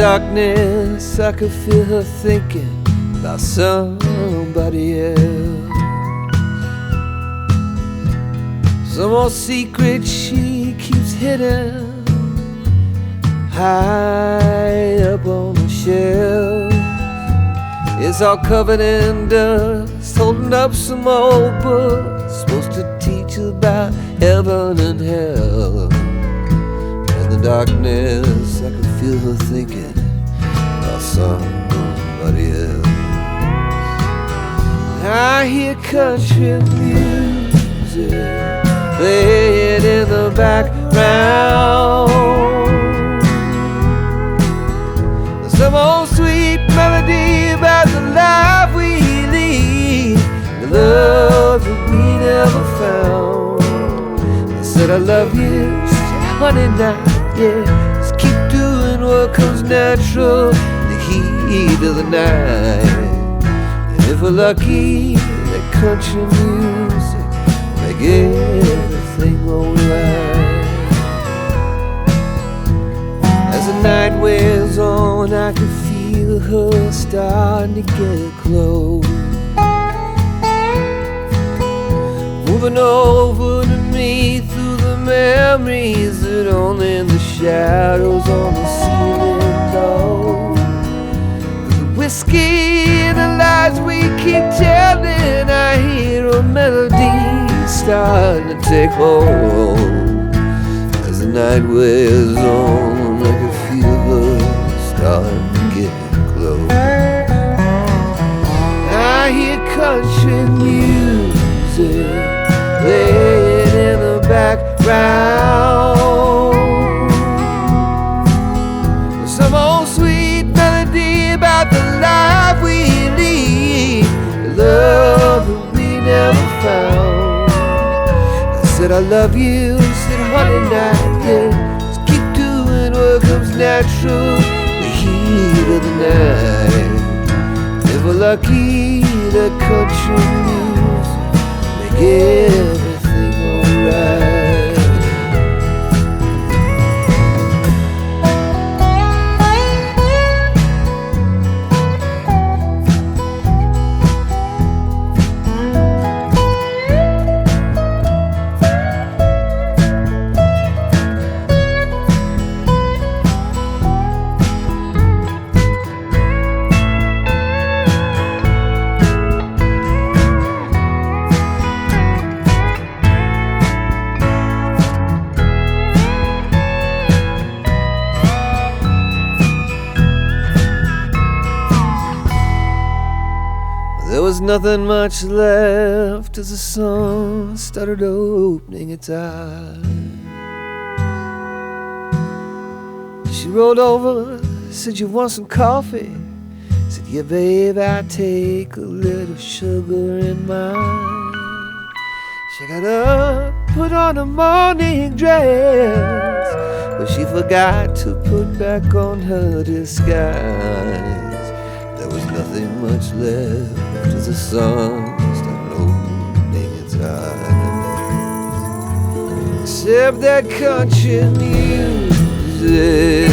darkness, I could feel her thinking about somebody else. Some old secret she keeps hidden high up on the shelf. It's all covered in dust, holding up some old book supposed to teach about heaven and hell. In the darkness, I could feel her thinking about somebody else. I hear country music playing in the background. Some old sweet melody about the life we lead, the love that we never found. I said I love you, she said honey now, yeah, just keep doing what comes natural in the heat of the night. And if we're lucky, that country music make everything alright. As the night wears on, I can feel her starting to get close, moving over to me through the memories that only the shadows on the ceiling know. The whiskey and the lies we keep telling, I hear a melody starting to take hold. As the night wears on, I can feel her starting to get close. I hear country music playing in the background. Some old sweet melody about the life we lead, the love that we never found. I said I love you, said honey now, yeah, just keep doing what comes natural, the heat of the night. If we're lucky, the country music make everything alright. There was nothing much left as the sun started opening its eyes. She rolled over, said, you want some coffee? Said, yeah, babe, I take a little sugar in mine. She got up, put on a morning dress, but she forgot to put back on her disguise. There was nothing much left as the sun started opening its eyes, except that country music.